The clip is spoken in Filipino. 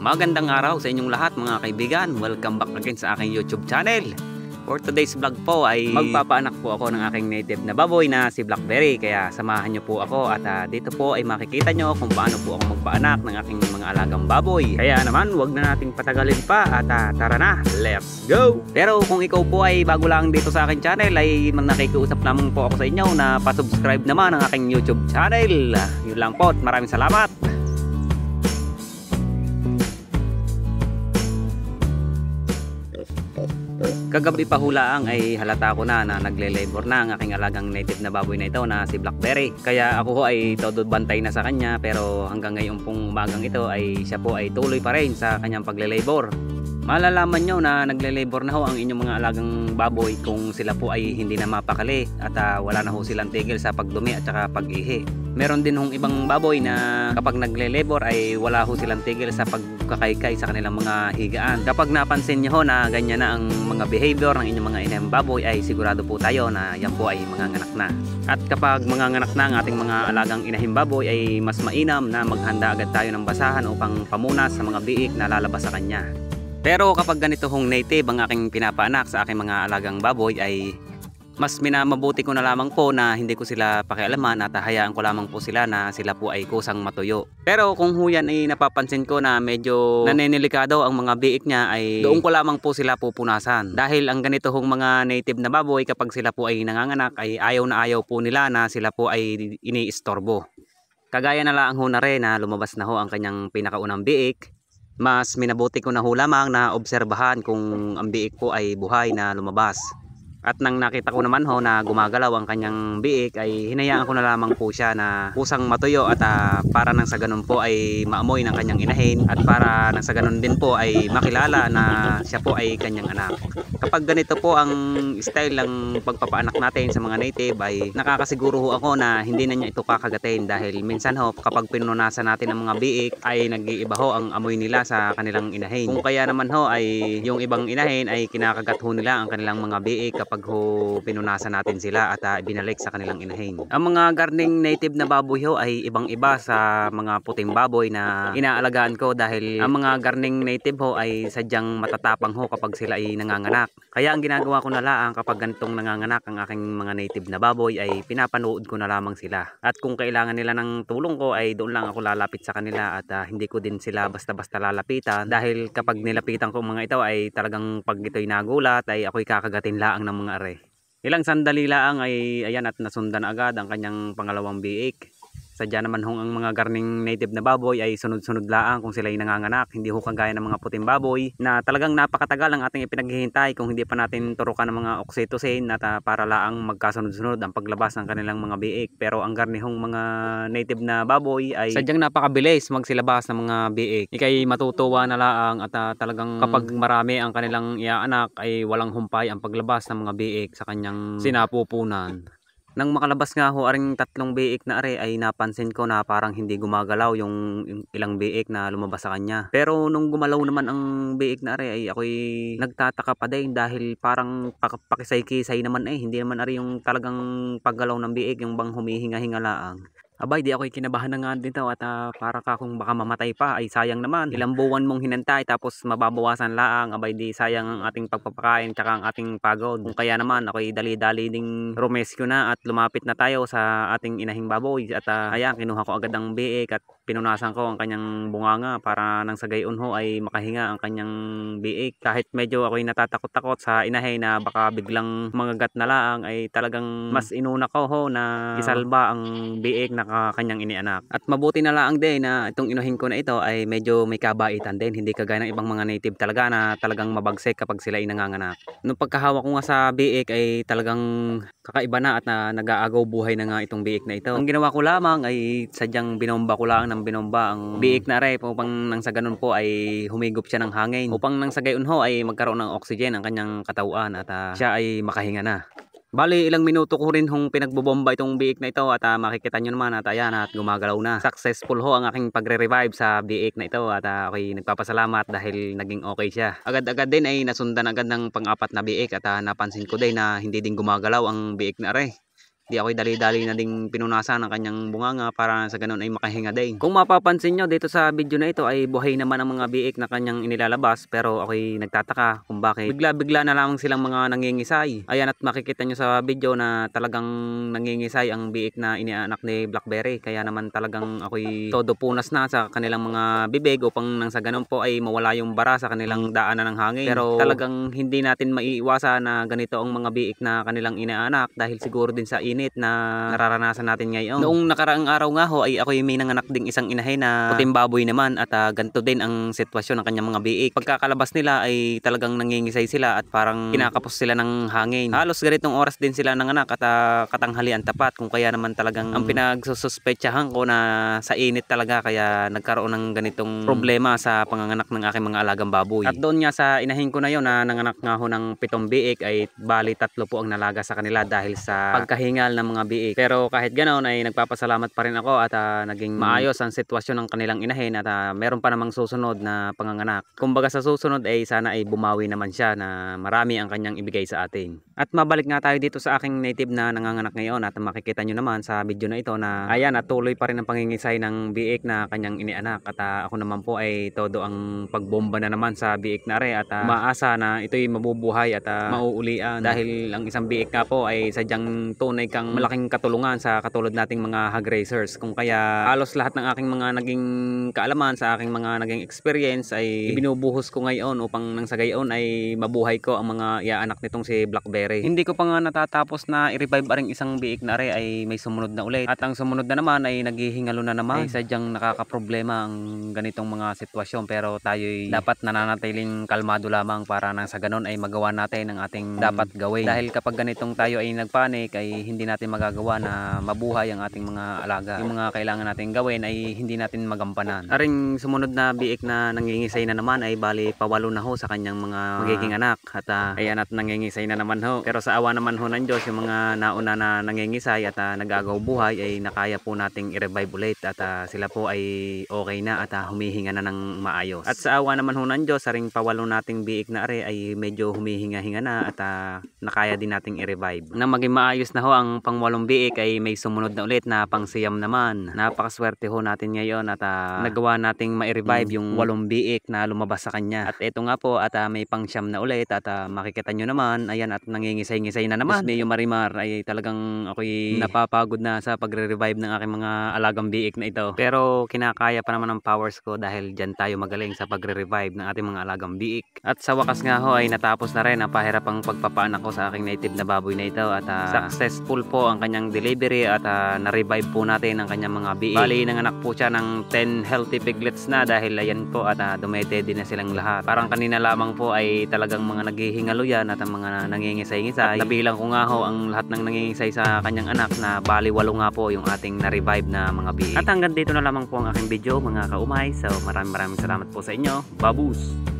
Magandang araw sa inyong lahat mga kaibigan. Welcome back again sa aking YouTube channel. For today's vlog po ay magpapaanak po ako ng aking native na baboy na si Blackberry. Kaya samahan nyo po ako at dito po ay makikita nyo kung paano po ako magpaanak ng aking mga alagang baboy. Kaya naman wag na nating patagalin pa at tara na, let's go! Pero kung ikaw po ay bago lang dito sa aking channel ay nakikiusap lamang po ako sa inyo na pa-subscribe naman ang aking YouTube channel. Yun lang po at maraming salamat! Kagabi pa hulaang ay halata ko na nagle-labor na ang aking alagang native na baboy na ito na si Blackberry. Kaya ako ho ay todo bantay na sa kanya, pero hanggang ngayon pong umagang ito ay siya po ay tuloy pa rin sa kanyang pagle-labor. Malalaman nyo na nagle-labor na ho ang inyong mga alagang baboy kung sila po ay hindi na mapakali at wala na ho silang tigil sa pagdumi at saka pag-ihi. Meron din hong ibang baboy na kapag nagle-labor ay wala ho silang tigil sa pagkakaykay sa kanilang mga higaan. Kapag napansin nyo ho na ganyan na ang mga behavior ng inyong mga inang baboy ay sigurado po tayo na yan po ay manganganak na. At kapag manganganak na ang ating mga alagang inahing baboy ay mas mainam na maghanda agad tayo ng basahan upang pamunas sa mga biik na lalabas sa kanya. Pero kapag ganito hong native ang aking pinapaanak sa aking mga alagang baboy ay mas minamabuti ko na lamang po na hindi ko sila pakialaman at hayaan ko lamang po sila na sila po ay kusang matuyo. Pero kung huyan ay napapansin ko na medyo naninilikado ang mga biik niya ay doon ko lamang po sila pupunasan. Dahil ang ganito hong mga native na baboy kapag sila po ay nanganganak ay ayaw na ayaw po nila na sila po ay iniistorbo. Kagaya na lang ho na rin na lumabas na ho ang kanyang pinakaunang biik. Mas minabuti ko na ho lamang na obserbahan kung ang biik po ay buhay na lumabas. At nang nakita ko naman ho na gumagalaw ang kanyang biik ay hinayaan ko na lamang po siya na kusang matuyo at para nang sa ganun po ay maamoy ng kanyang inahin at para nang sa ganun din po ay makilala na siya po ay kanyang anak. Kapag ganito po ang style ng pagpapaanak natin sa mga native ay nakakasiguro ho ako na hindi na niya ito kakagatin dahil minsan ho kapag pinunasan natin ang mga biik ay nag-iiba ho ang amoy nila sa kanilang inahin. Kung kaya naman ho ay yung ibang inahin ay kinakagat ho nila ang kanilang mga biik kapag ho pinunasan natin sila at binalik sa kanilang inahin. Ang mga garning native na baboy ho ay ibang iba sa mga puting baboy na inaalagaan ko dahil ang mga garning native ho ay sadyang matatapang ho kapag sila ay nanganganak. Kaya ang ginagawa ko na lang kapag ganitong nanganganak ang aking mga native na baboy ay pinapanood ko na lamang sila. At kung kailangan nila ng tulong ko ay doon lang ako lalapit sa kanila at hindi ko din sila basta-basta lalapitan dahil kapag nilapitan ko mga ito ay talagang pag ito'y nagulat ay ako'y kakagatin laang ng mga are. Ilang sandali laang ay ayan at nasundan agad ang kanyang pangalawang biik. Sadya naman hong ang mga garning native na baboy ay sunod-sunod laang kung sila ay nanganganak. Hindi ho kagaya ng mga puting baboy na talagang napakatagal ang ating ipinaghihintay kung hindi pa natin turukan ng mga oxytocin at para laang magkasunod-sunod ang paglabas ng kanilang mga biik. Pero ang garnihong mga native na baboy ay sadyang napakabilis magsilabas ng mga biik. Ikay matutuwa na laang at talagang kapag marami ang kanilang iaanak ay walang humpay ang paglabas ng mga biik sa kanyang sinapupunan. Nang makalabas nga ho aring tatlong biik na are ay napansin ko na parang hindi gumagalaw yung ilang biik na lumabas sa kanya. Pero nung gumalaw naman ang biik na are ay ako'y nagtataka pa din dahil parang pakisay-kisay naman hindi naman are yung talagang paggalaw ng biik yung bang humihinga-hinga laang. Abay, di ako'y kinabahan na nga dito at para ka kung baka mamatay pa ay sayang naman. Ilang buwan mong hinantay tapos mababawasan laang. Abay, di sayang ang ating pagpapakain tsaka ang ating pagod. Kung kaya naman ako'y dali-dali ding rumescue na at lumapit na tayo sa ating inahing baboy. At ayan, kinuha ko agad ang biik at pinunasan ko ang kanyang bunganga para nang sa gayon ho ay makahinga ang kanyang biik. Kahit medyo ako'y natatakot-takot sa inahin na baka biglang mangagat na laang ay talagang mas inuna ko ho na isalba ang biik na kanyang inianak. At mabuti na lang din na itong inuhin ko na ito ay medyo may kabaitan din, hindi kagaya ng ibang mga native talaga na talagang mabagsik kapag sila ay nanganganak. Nung pagkahawak ko nga sa biik ay talagang kakaiba na at nag-aagaw buhay na nga itong biik na ito. Ang ginawa ko lamang ay sadyang binomba ko lang ng binomba ang biik na rin upang nang sa ganun po ay humigop siya ng hangin upang nang sa gayon ho ay magkaroon ng oxygen ang kanyang katawan at siya ay makahinga na. Bali ilang minuto ko rin hong pinagbobomba itong biik na ito at makikita nyo naman at ayan at gumagalaw na. Successful ho ang aking pagre-revive sa biik na ito at ako'y nagpapasalamat dahil naging okay siya. Agad-agad din ay nasundan agad ng pang-apat na biik at napansin ko din na hindi din gumagalaw ang biik na are. di ako'y dali-dali na ding pinunasan ng kanyang bunganga para sa ganun ay makahinga din. Kung mapapansin nyo dito sa video na ito ay buhay naman ang mga biik na kanyang inilalabas, pero ako'y nagtataka kung bakit bigla-bigla na lamang silang mga nangingisay. Ayan, at makikita nyo sa video na talagang nangingisay ang biik na inianak ni Blackberry, kaya naman talagang ako'y todo punas na sa kanilang mga bibig upang nang sa ganun po ay mawala yung bara sa kanilang daanan ng hangin. Pero talagang hindi natin maiiwasan na ganito ang mga biik na kanilang inaanak dahil siguro din sa init na nararanasan natin ngayon. Noong nakaraang araw nga ho ay ako'y may nanganak ding isang inahin na puting baboy naman, at ganito din ang sitwasyon ng kanyang mga biik. Pagkakalabas nila ay talagang nangingisay sila at parang kinakapos sila ng hangin. Halos ganitong oras din sila nanganak at katanghalian tapat, kung kaya naman talagang ang pinagsususpetsahan ko na sa init talaga kaya nagkaroon ng ganitong problema sa panganganak ng aking mga alagang baboy. At doon nga sa inahin ko na yon na nanganak nga ho ng 7 biik ay bali 3 po ang nalaga sa kanila dahil sa pagkahingal ng mga biik. Pero kahit ganoon ay nagpapasalamat pa rin ako at naging maayos ang sitwasyon ng kanilang inahin at meron pa namang susunod na panganganak. Kumbaga sa susunod ay sana ay bumawi naman siya na marami ang kanyang ibigay sa atin. At mabalik nga tayo dito sa aking native na nanganganak ngayon, at makikita nyo naman sa video na ito na ayan, at tuloy pa rin ang pangingisay ng biik na kanyang inianak, at ako naman po ay todo ang pagbomba na naman sa biik na are, at umaasa na ito'y mabubuhay at mauulian dahil ang isang biik nga po ay sadyang tunay kang malaking katulungan sa katulad nating mga hog raisers. Kung kaya halos lahat ng aking mga naging kaalaman sa aking mga naging experience ay ibinubuhos ko ngayon upang nang sa gayon ay mabuhay ko ang mga iaanak nitong si Blackberry. Hindi ko pa nga natatapos na i-revive aring isang biik na are ay may sumunod na ulit, at ang sumunod na naman ay naghihingalo na naman. Ay sadyang nakakaproblema ang ganitong mga sitwasyon, pero tayo'y dapat nananatiling kalmado lamang para nang sa ganon ay magawa natin ang ating dapat gawin. Dahil kapag ganitong tayo ay nagpanik ay hindi natin magagawa na mabuhay ang ating mga alaga. Yung mga kailangan natin gawin ay hindi natin magampanan. Aring sumunod na biik na nangingisay na naman ay bali pawalo na ho sa kanyang mga magiging anak, at ayan, at nangingisay na naman ho. Pero sa awa naman ho ng Diyos, yung mga nauna na nangingisay at nagagaw buhay ay nakaya po nating i-revive ulit, at sila po ay okay na at humihinga na ng maayos. At sa awa naman ho ng Diyos, aring pawalo nating biik na are ay medyo humihinga-hinga na at nakaya din nating i-revive. Nang maging maayos na ho ang pang-8 biik ay may sumunod na ulit na pang-siyam naman. Napakaswerte ho natin ngayon at nagawa nating ma-revive yung 8 biik na lumabas sa kanya. At ito nga po, at may pang-siyam na ulit, at makikita nyo naman, ayan, at nangingisay-ngisay na naman. Medyo Marimar ay talagang ako'y napapagod na sa pagre-revive ng aking mga alagang biik na ito. Pero kinakaya pa naman ang powers ko dahil dyan tayo magaling sa pagre-revive ng ating mga alagang biik. At sa wakas nga ho ay natapos na rin ang pahirapang pagpapaanak ko sa aking native na baboy na ito, at successful po ang kanyang delivery, at na-revive po natin ang kanyang mga biik. Bali nanganak po siya ng 10 healthy piglets na dahil ayan po, at dumete din na silang lahat. Parang kanina lamang po ay talagang mga naghihingalo yan at ang mga nangingisay-ngisay. At nabilang ko nga ho ang lahat ng nangingisay sa kanyang anak na bali 8 nga po yung ating na-revive na mga biik. At hanggang dito na lamang po ang aking video mga kaumay. So maraming salamat po sa inyo. Babus!